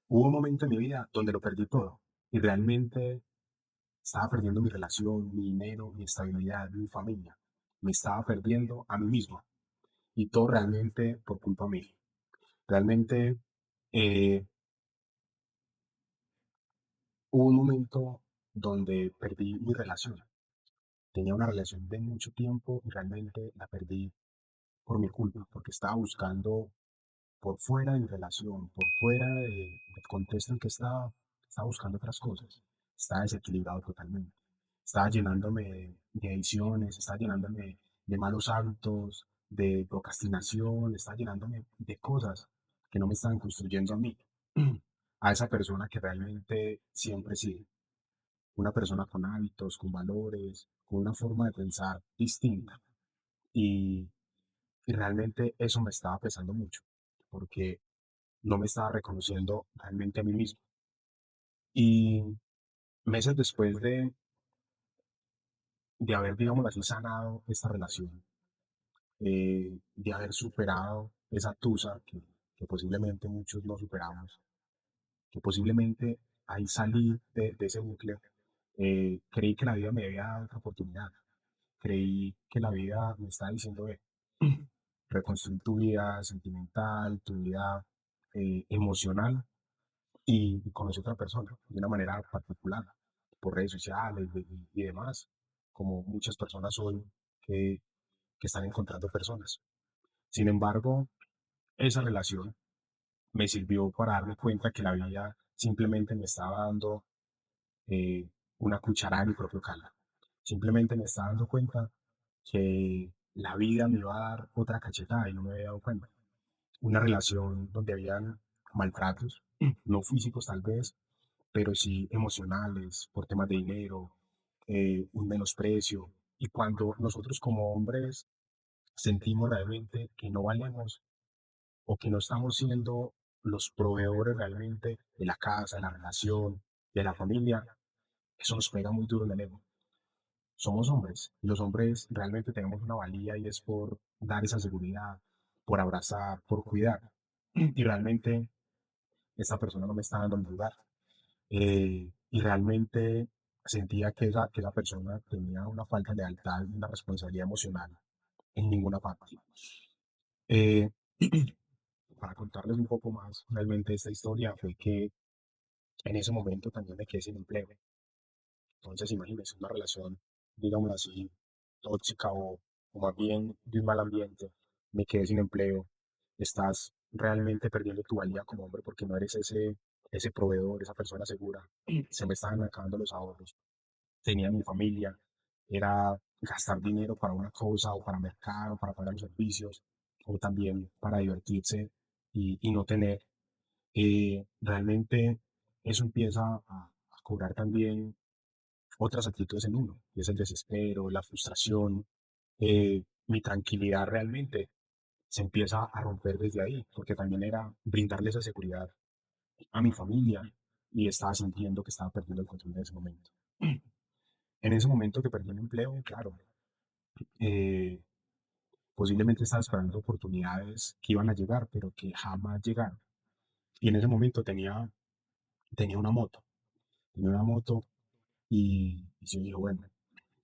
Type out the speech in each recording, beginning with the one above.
Hubo un momento en mi vida donde lo perdí todo y realmente estaba perdiendo mi relación, mi dinero, mi estabilidad, mi familia. Me estaba perdiendo a mí mismo y todo realmente por culpa mía. Realmente eh, hubo un momento donde perdí mi relación. Tenía una relación de mucho tiempo y realmente la perdí por mi culpa, porque estaba buscando por fuera de mi relación, por fuera del contexto en que estaba buscando otras cosas. Estaba desequilibrado totalmente. Estaba llenándome de adicciones, estaba llenándome de malos hábitos, de procrastinación, estaba llenándome de cosas que no me estaban construyendo a mí, a esa persona que realmente siempre he sido. Una persona con hábitos, con valores, con una forma de pensar distinta. Y, y realmente eso me estaba pesando mucho, porque no me estaba reconociendo realmente a mí mismo. Y meses después de haber, digamos así, sanado esta relación, de haber superado esa tusa que posiblemente muchos no superamos, que posiblemente ahí salí de ese bucle, creí que la vida me había dado otra oportunidad. Creí que la vida me estaba diciendo, reconstruir tu vida sentimental, tu vida emocional y conocí a otra persona de una manera particular, por redes sociales y demás, como muchas personas hoy que, que están encontrando personas. Sin embargo, esa relación me sirvió para darme cuenta que la vida simplemente me estaba dando eh, una cucharada en mi propio caldo. Simplemente me estaba dando cuenta que la vida me iba a dar otra cachetada y no me había dado cuenta. Una relación donde habían maltratos, no físicos tal vez, pero sí emocionales, por temas de dinero, un menosprecio. Y cuando nosotros como hombres sentimos realmente que no valemos o que no estamos siendo los proveedores realmente de la casa, de la relación, de la familia, eso nos pega muy duro en el ego. Somos hombres y los hombres realmente tenemos una valía y es por dar esa seguridad, por abrazar, por cuidar. Y realmente esta persona no me está dando mi lugar. Y realmente sentía que esa persona tenía una falta de lealtad y una responsabilidad emocional en ninguna parte. Eh, para contarles un poco más realmente esta historia fue que en ese momento también me quedé sin empleo. Entonces imagínense una relación, digamos así, tóxica o más bien de un mal ambiente, me quedé sin empleo, estás realmente perdiendo tu valía como hombre porque no eres ese proveedor, esa persona segura. Se me estaban acabando los ahorros, tenía mi familia, era gastar dinero para una cosa o para mercado, para pagar los servicios, o también para divertirse y no tener. Realmente eso empieza a cobrar también otras actitudes en uno, y es el desespero, la frustración, mi tranquilidad realmente se empieza a romper desde ahí, porque también era brindarle esa seguridad a mi familia y estaba sintiendo que estaba perdiendo el control en ese momento. En ese momento que perdí el empleo, claro, eh, posiblemente estaba esperando oportunidades que iban a llegar, pero que jamás llegaron. Y en ese momento tenía tenía una moto y yo dije, bueno,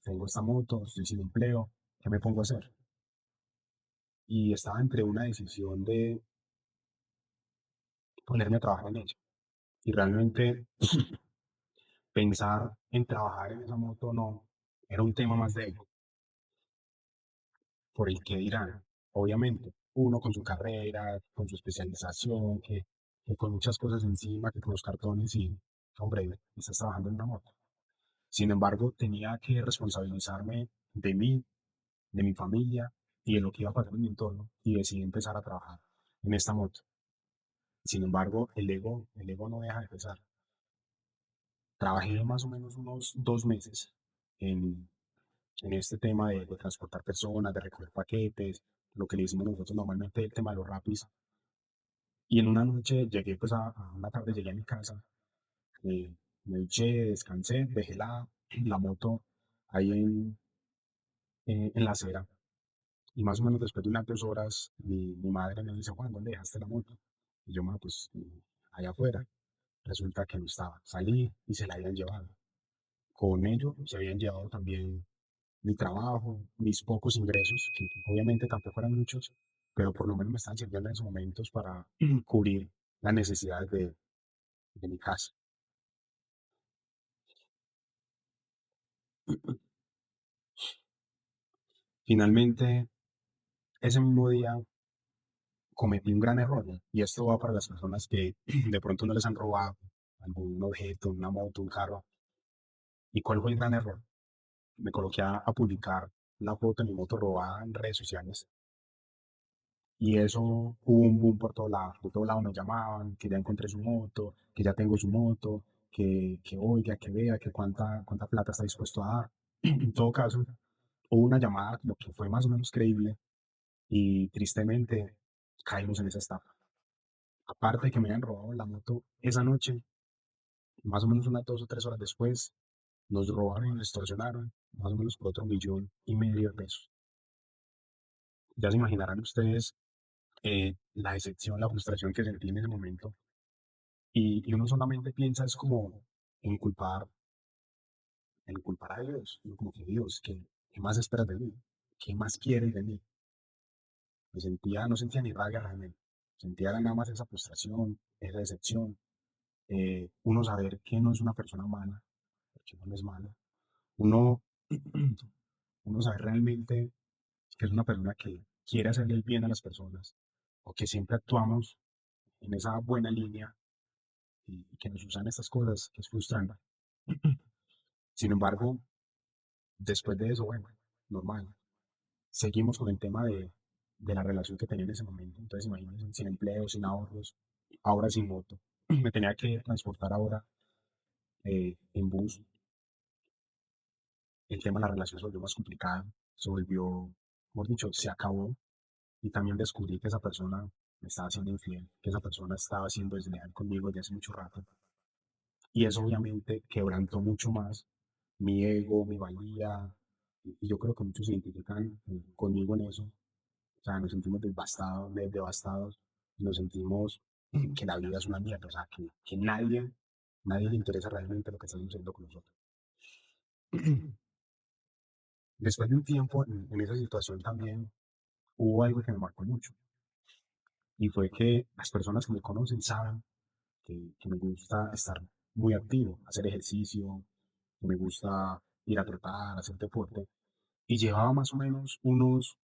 tengo esta moto, estoy sin empleo, ¿qué me pongo a hacer? Y estaba entre una decisión de ponerme a trabajar en ella. Y realmente pensar en trabajar en esa moto no, era un tema más de ego, por el que dirán, obviamente, uno con su carrera, con su especialización, que con muchas cosas encima, que con los cartones y, hombre, estás trabajando en una moto. Sin embargo, tenía que responsabilizarme de mí, de mi familia y de lo que iba a pasar en mi entorno y decidí empezar a trabajar en esta moto. Sin embargo, el ego no deja de pesar. Trabajé más o menos unos 2 meses en, en este tema de transportar personas, de recoger paquetes, lo que le decimos nosotros normalmente el tema de los rapis. Y en una noche llegué, pues a una tarde llegué a mi casa, eh, me duché, descansé, dejé la moto ahí en la acera. Y más o menos después de unas 2 horas, mi madre me dice, Juan, ¿dónde dejaste la moto? Y yo, ma, pues allá afuera. Resulta que no estaba. Salí y se la habían llevado. Con ello se habían llevado también mi trabajo, mis pocos ingresos, que obviamente tampoco eran muchos, pero por lo menos me estaban sirviendo en esos momentos para cubrir las necesidades de mi casa. Finalmente, ese mismo día cometí un gran error, ¿no? Y esto va para las personas que de pronto no les han robado algún objeto, una moto, un carro. ¿Y cuál fue el gran error? Me coloqué a publicar la foto de mi moto robada en redes sociales y eso hubo un boom por todos lados. Por todos lados me llamaban, que ya encontré su moto, que ya tengo su moto, que oiga, que vea, que cuánta plata está dispuesto a dar. En todo caso, hubo una llamada lo que fue más o menos creíble y tristemente caímos en esa estafa. Aparte de que me habían robado la moto esa noche, más o menos unas 2 o 3 horas después, nos robaron y nos extorsionaron más o menos por otro 1,5 millones de pesos. Ya se imaginarán ustedes la decepción, la frustración que sentí en ese momento. Y uno solamente piensa es como en culpar, en culpar a Dios. Uno como que Dios, ¿qué más esperas de mí? ¿Qué más quieres de mí? No sentía ni rabia realmente. Sentía nada más esa frustración, esa decepción. Uno saber que no es una persona mala, porque uno no es malo. Uno, uno saber realmente que es una persona que quiere hacerle el bien a las personas o que siempre actuamos en esa buena línea y que nos usan estas cosas, que es frustrante. Sin embargo, después de eso, bueno, normal. Seguimos con el tema de la relación que tenía en ese momento. Entonces, imagínense, sin empleo, sin ahorros, ahora sin moto. Me tenía que transportar ahora en bus. El tema de la relación se volvió más complicado, se volvió, mejor dicho, se acabó. Y también descubrí que esa persona me estaba haciendo infiel, que esa persona estaba siendo desleal conmigo desde hace mucho rato. Y eso obviamente quebrantó mucho más mi ego, mi valía. Y yo creo que muchos se identifican conmigo en eso. O sea, nos sentimos devastados, devastados. Nos sentimos que la vida es una mierda. O sea, que nadie le interesa realmente lo que está sucediendo con nosotros. Después de un tiempo en esa situación también hubo algo que me marcó mucho. Y fue que las personas que me conocen saben que me gusta estar muy activo, hacer ejercicio, que me gusta ir a trotar, hacer deporte. Y llevaba más o menos unos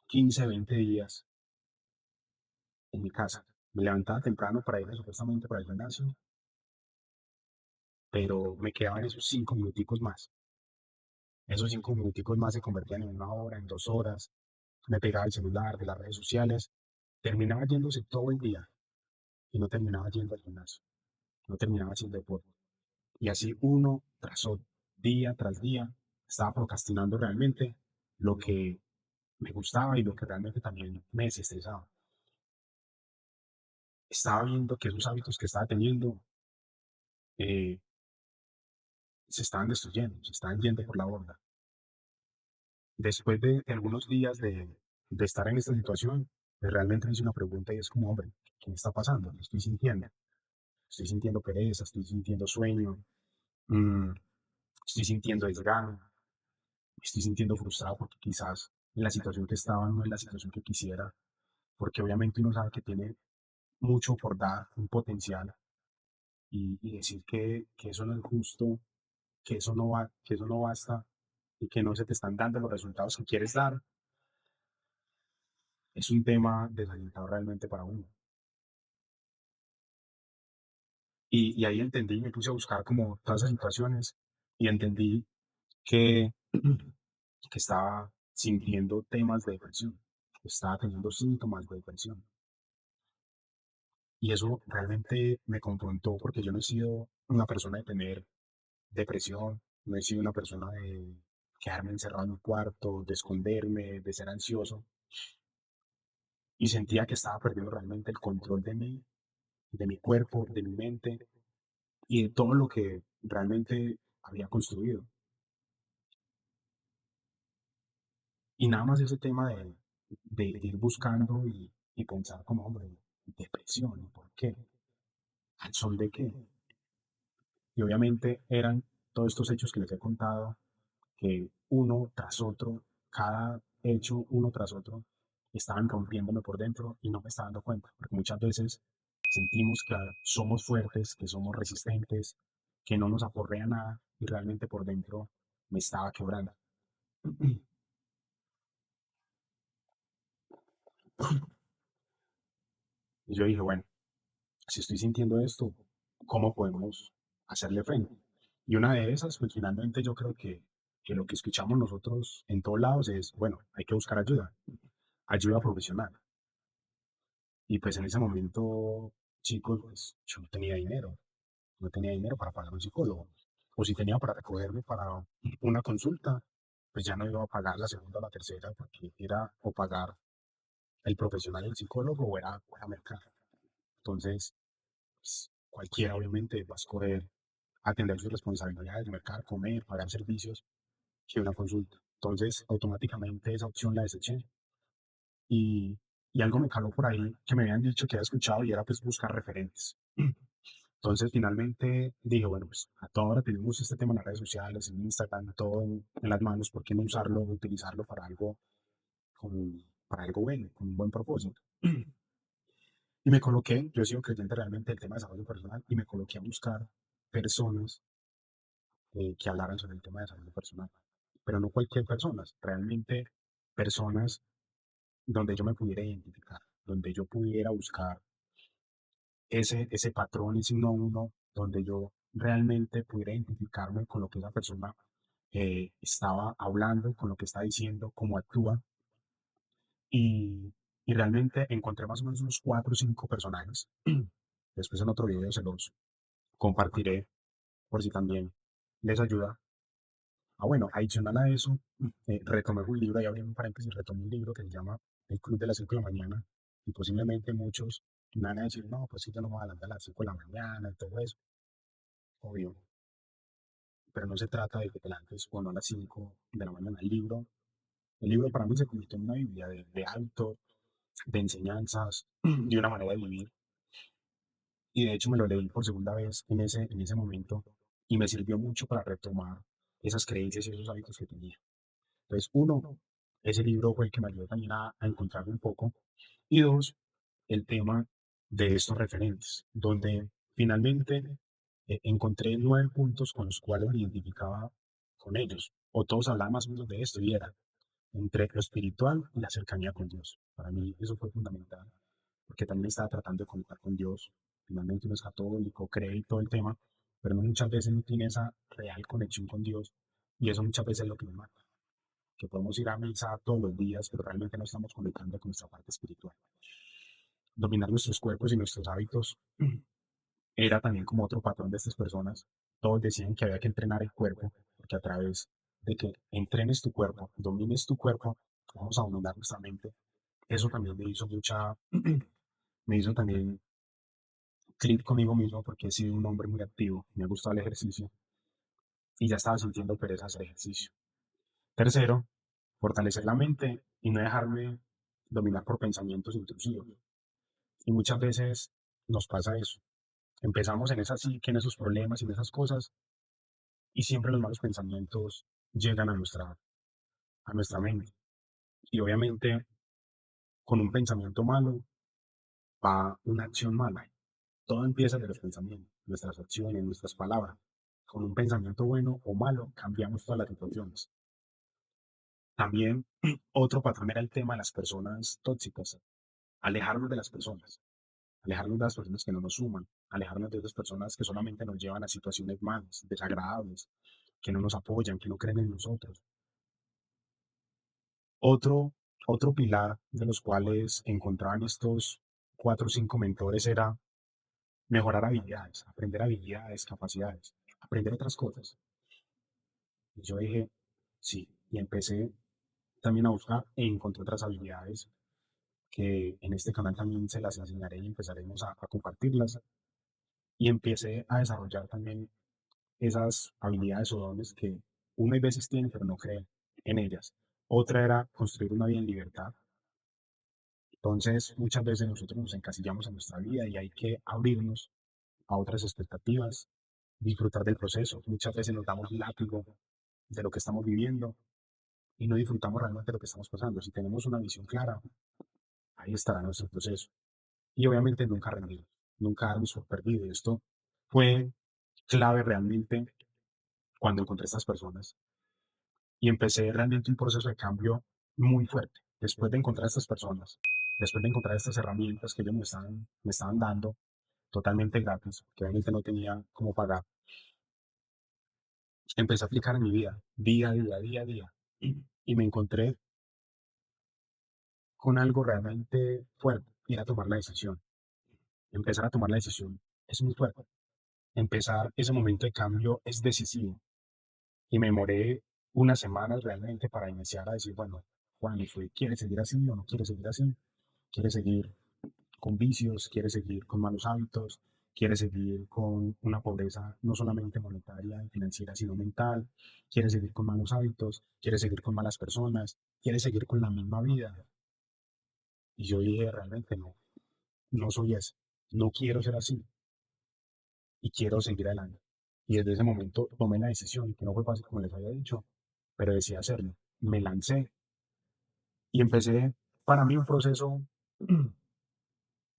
15, 20 días en mi casa. Me levantaba temprano para ir supuestamente para el gimnasio, pero me quedaban esos 5 minuticos más. Esos 5 minuticos más se convertían en 1 hora, en 2 horas. Me pegaba el celular de las redes sociales. Terminaba yéndose todo el día y no terminaba yendo al gimnasio. No terminaba haciendo deporte. Y así uno tras otro, día tras día, estaba procrastinando realmente lo que me gustaba y lo que realmente también me desestresaba. Estaba viendo que esos hábitos que estaba teniendo eh, se estaban destruyendo, se estaban yendo por la borda. Después de algunos días de estar en esta situación, pues realmente me hice una pregunta y es como, hombre, ¿qué me está pasando? ¿Qué estoy sintiendo? Estoy sintiendo pereza, estoy sintiendo sueño, mm, estoy sintiendo desgano, estoy sintiendo frustrado porque quizás en la situación que estaba no es la situación que quisiera, porque obviamente uno sabe que tiene mucho por dar, un potencial, y decir que eso no es justo, que eso no va, que eso no basta y que no se te están dando los resultados que quieres dar, es un tema desalentador realmente para uno. Y ahí entendí, me puse a buscar como todas esas situaciones y entendí que, que estaba sintiendo temas de depresión, estaba teniendo síntomas de depresión. Y eso realmente me confrontó porque yo no he sido una persona de tener depresión, no he sido una persona de quedarme encerrado en un cuarto, de esconderme, de ser ansioso. Y sentía que estaba perdiendo realmente el control de mí, de mi cuerpo, de mi mente y de todo lo que realmente había construido. Y nada más ese tema de ir buscando y pensar como, hombre, depresión, ¿por qué? ¿Al son de qué? Y obviamente eran todos estos hechos que les he contado, que uno tras otro, cada hecho uno tras otro, estaban rompiéndome por dentro y no me estaba dando cuenta, porque muchas veces sentimos que somos fuertes, que somos resistentes, que no nos aporrea nada y realmente por dentro me estaba quebrando. Y yo dije, bueno, si estoy sintiendo esto, ¿cómo podemos hacerle frente? Y una de esas, pues finalmente yo creo que lo que escuchamos nosotros en todos lados es, bueno, hay que buscar ayuda, ayuda profesional. Y pues en ese momento, chicos, pues yo no tenía dinero para pagar un psicólogo. O si tenía para recogerme para una consulta, pues ya no iba a pagar la segunda o la tercera, porque era o pagar el profesional del psicólogo o era mercado. Entonces, pues, cualquiera obviamente va a escoger atender sus responsabilidades, mercar, comer, pagar servicios, que una consulta. Entonces, automáticamente esa opción la deseché y, y algo me caló por ahí que me habían dicho que había escuchado y era pues buscar referentes. Entonces, finalmente dije, bueno, pues a toda hora tenemos este tema en las redes sociales, en Instagram, todo en las manos, ¿por qué no usarlo, utilizarlo para algo, para algo bueno, con un buen propósito? Y me coloqué, yo he sido creyente realmente del tema de desarrollo personal y me coloqué a buscar personas que hablaran sobre el tema de desarrollo personal, pero no cualquier persona, realmente personas donde yo me pudiera identificar, donde yo pudiera buscar ese patrón, ese uno a uno, donde yo realmente pudiera identificarme con lo que esa persona estaba hablando, con lo que está diciendo, cómo actúa, y, y realmente encontré más o menos unos cuatro o cinco personajes. Después en otro video se los compartiré por si también les ayuda. Ah, bueno, adicional a eso, retomé un libro, y abrí un paréntesis, retomé un libro que se llama El Club de las 5 de la mañana, y posiblemente muchos me van a decir, no, pues sí, yo no me voy a levantar a las 5 de la mañana y todo eso, obvio, pero no se trata de que te levantes o no a las 5 de la mañana. El libro para mí se convirtió en una biblia de hábitos, de enseñanzas, de una manera de vivir, y de hecho me lo leí por segunda vez en ese momento, y me sirvió mucho para retomar esas creencias y esos hábitos que tenía. Entonces, uno, ese libro fue el que me ayudó también a encontrar un poco. Y dos, el tema de estos referentes, donde finalmente encontré 9 puntos con los cuales me identificaba con ellos, o todos hablaban más o menos de esto, y era entre lo espiritual y la cercanía con Dios. Para mí eso fue fundamental, porque también estaba tratando de conectar con Dios. Finalmente uno es católico, cree y todo el tema, pero no muchas veces no tiene esa real conexión con Dios, y eso muchas veces es lo que me mata, que podemos ir a misa todos los días, pero realmente no estamos conectando con nuestra parte espiritual. Dominar nuestros cuerpos y nuestros hábitos era también como otro patrón de estas personas. Todos decían que había que entrenar el cuerpo, porque a través de que entrenes tu cuerpo, domines tu cuerpo, vamos a dominar nuestra mente. Eso también me hizo también clic conmigo mismo, porque he sido un hombre muy activo, me ha gustado el ejercicio y ya estaba sintiendo pereza hacer ejercicio. Tercero, fortalecer la mente y no dejarme dominar por pensamientos intrusivos. Y muchas veces nos pasa eso. Empezamos en esa psique, en esos problemas y en esas cosas, y siempre los malos pensamientos llegan a nuestra mente. Y obviamente, con un pensamiento malo va una acción mala. Todo empieza de los pensamientos, nuestras acciones, nuestras palabras. Con un pensamiento bueno o malo, cambiamos todas las situaciones. También otro patrón era el tema de las personas tóxicas, alejarnos de las personas. Alejarnos de las personas que no nos suman, alejarnos de esas personas que solamente nos llevan a situaciones malas, desagradables, que no nos apoyan, que no creen en nosotros. Otro, otro pilar de los cuales encontraban estos cuatro o cinco mentores era mejorar habilidades, capacidades, aprender otras cosas. Y yo dije, sí, y empecé también a buscar e encontré otras habilidades que en este canal también se las enseñaré y empezaremos a compartirlas. Y empecé a desarrollar también esas habilidades o dones que uno a veces tiene pero no cree en ellas. Otra era construir una vida en libertad. Entonces, muchas veces nosotros nos encasillamos en nuestra vida y hay que abrirnos a otras expectativas, disfrutar del proceso. Muchas veces nos damos látigo de lo que estamos viviendo y no disfrutamos realmente lo que estamos pasando. Si tenemos una visión clara, ahí estará nuestro proceso. Y obviamente nunca rendir, nunca darnos por perdido. Y esto fue clave realmente cuando encontré estas personas y empecé realmente un proceso de cambio muy fuerte. Después de encontrar a estas personas, después de encontrar estas herramientas que ellos me estaban dando totalmente gratis, que obviamente no tenía cómo pagar, empecé a aplicar en mi vida, día a día, día a día. Y me encontré con algo realmente fuerte, y era tomar la decisión. Empezar a tomar la decisión es muy fuerte. Empezar ese momento de cambio es decisivo. Y me demoré unas semanas realmente para iniciar a decir, bueno, Juan, ¿y fue, quieres seguir así o no quieres seguir así? ¿Quieres seguir con vicios? ¿Quieres seguir con malos hábitos? ¿Quieres seguir con una pobreza no solamente monetaria y financiera, sino mental? ¿Quieres seguir con malos hábitos? ¿Quieres seguir con malas personas? ¿Quieres seguir con la misma vida? Y yo dije, realmente no, no soy ese. No quiero ser así y quiero seguir adelante. Y desde ese momento tomé la decisión, que no fue fácil como les había dicho, pero decidí hacerlo. Me lancé y empecé para mí un proceso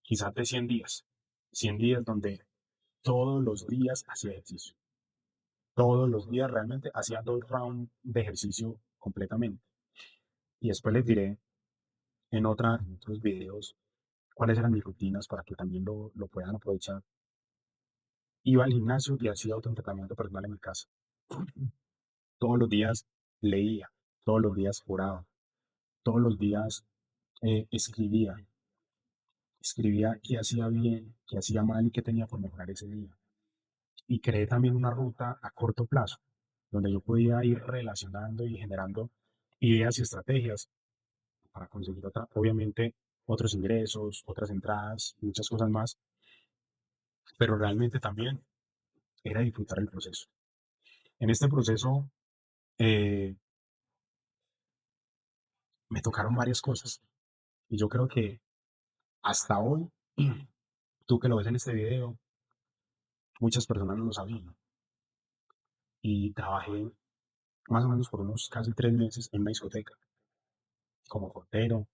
quizás de 100 días. 100 días donde todos los días hacía ejercicio. Todos los días realmente hacía 2 rounds de ejercicio completamente. Y después les diré en otros videos cuáles eran mis rutinas para que también lo puedan aprovechar. Iba al gimnasio y hacía autoentrenamiento personal en mi casa. Todos los días leía, todos los días oraba, todos los días escribía qué hacía bien, qué hacía mal y qué tenía por mejorar ese día. Y creé también una ruta a corto plazo, donde yo podía ir relacionando y generando ideas y estrategias para conseguir obviamente otros ingresos, otras entradas, muchas cosas más, pero realmente también era disfrutar el proceso. En este proceso eh, me tocaron varias cosas y yo creo que hasta hoy, tú que lo ves en este video, muchas personas no lo sabían. Y trabajé más o menos por unos casi 3 meses en una discoteca, como portero.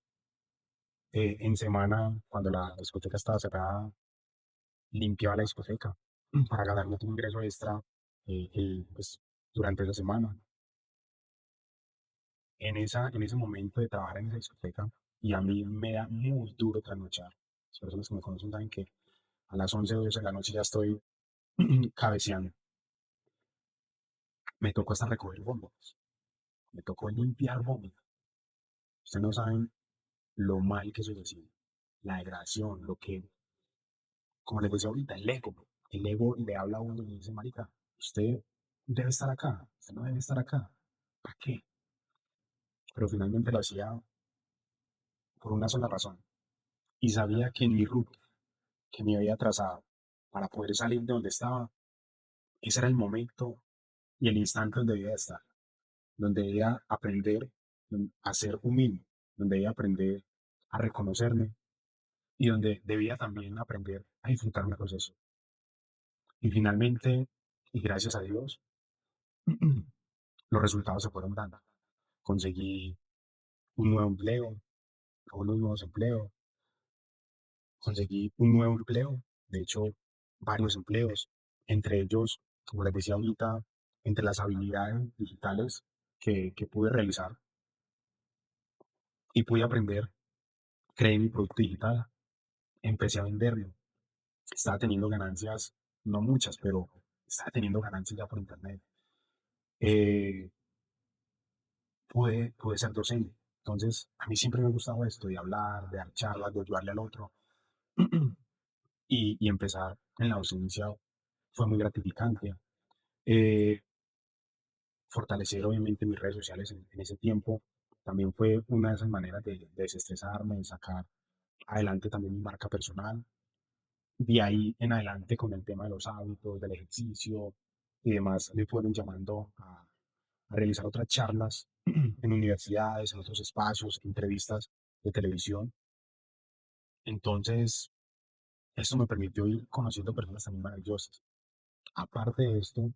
En semana, cuando la discoteca estaba cerrada, limpiaba la discoteca para ganarme otro ingreso extra pues, durante esa semana. En ese momento de trabajar en esa discoteca, y a mí me da muy duro trasnochar. Las personas que me conocen saben que a las 11 o 12 de la noche ya estoy cabeceando. Me tocó hasta recoger vómitos, me tocó limpiar vómitos. Ustedes no saben lo mal que eso decía, la degradación, lo que, como les decía ahorita, el ego le habla a uno y le dice, marica, usted debe estar acá, usted no debe estar acá, ¿para qué? Pero finalmente lo hacía por una sola razón, y sabía que en mi ruta, que me había trazado para poder salir de donde estaba, ese era el momento y el instante donde debía estar, donde debía aprender a ser humilde, donde debía aprender a reconocerme y donde debía también aprender a disfrutar mi proceso. Y finalmente, y gracias a Dios, los resultados se fueron dando. Conseguí un nuevo empleo, unos nuevos empleos, conseguí un nuevo empleo, de hecho, varios empleos, entre ellos, como les decía ahorita, entre las habilidades digitales que pude realizar y pude aprender, creé mi producto digital, empecé a venderlo, estaba teniendo ganancias, no muchas, pero estaba teniendo ganancias ya por internet. Eh, pude ser docente. Entonces, a mí siempre me ha gustado esto de hablar, de dar charlas, de ayudarle al otro. Y empezar en la docencia fue muy gratificante. Eh, Fortalecer obviamente mis redes sociales en ese tiempo también fue una de esas maneras de desestresarme, de sacar adelante también mi marca personal. De ahí en adelante con el tema de los hábitos, del ejercicio y demás, me fueron llamando a realizar otras charlas en universidades, en otros espacios, entrevistas de televisión. Entonces, Esto me permitió ir conociendo personas también maravillosas. Aparte de esto,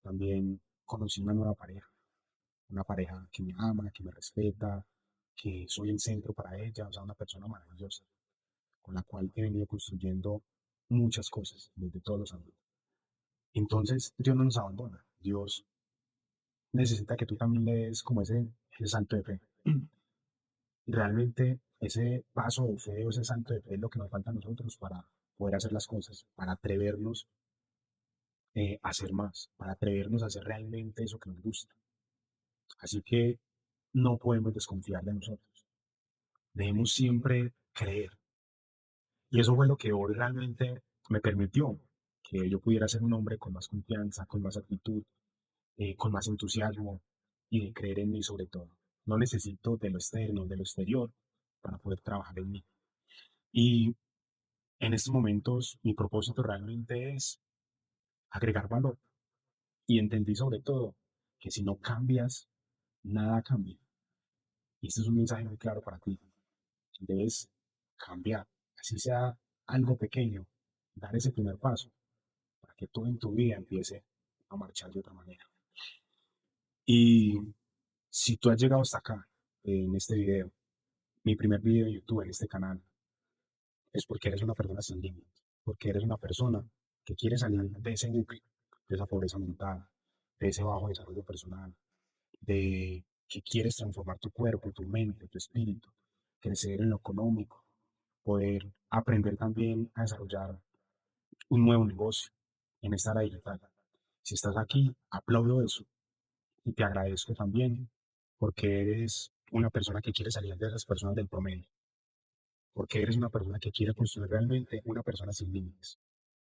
también conocí una pareja que me ama, que me respeta, que soy el centro para ella, o sea, una persona maravillosa, con la cual he venido construyendo muchas cosas desde todos los ámbitos. Entonces, Dios no nos abandona. Dios necesita que tú también le des como ese salto de fe. Realmente ese paso de fe o ese salto de fe es lo que nos falta a nosotros para poder hacer las cosas, para atrevernos a hacer más, para atrevernos a hacer realmente eso que nos gusta. Así que no podemos desconfiar de nosotros. Debemos siempre creer. Y eso fue lo que hoy realmente me permitió que yo pudiera ser un hombre con más confianza, con más actitud, con más entusiasmo y de creer en mí sobre todo. No necesito de lo externo, de lo exterior, para poder trabajar en mí. Y en estos momentos mi propósito realmente es agregar valor. Y entendí sobre todo que si no cambias, nada cambia. Y este es un mensaje muy claro para ti. Debes cambiar, así sea algo pequeño, dar ese primer paso para que todo en tu vida empiece a marchar de otra manera. Y si tú has llegado hasta acá, en este video, mi primer video de YouTube en este canal, es porque eres una persona sin límites, porque eres una persona que quiere salir de ese bucle, de esa pobreza mental, de ese bajo desarrollo personal, de que quieres transformar tu cuerpo, tu mente, tu espíritu, crecer en lo económico, poder aprender también a desarrollar un nuevo negocio en esta era digital. Si estás aquí, aplaudo eso y te agradezco también porque eres una persona que quiere salir de esas personas del promedio, porque eres una persona que quiere construir realmente una persona sin límites.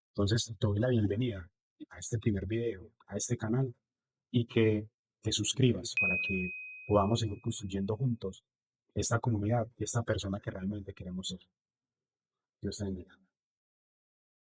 Entonces, te doy la bienvenida a este primer video, a este canal y que te suscribas para que podamos seguir construyendo juntos esta comunidad y esta persona que realmente queremos ser. Dios te bendiga.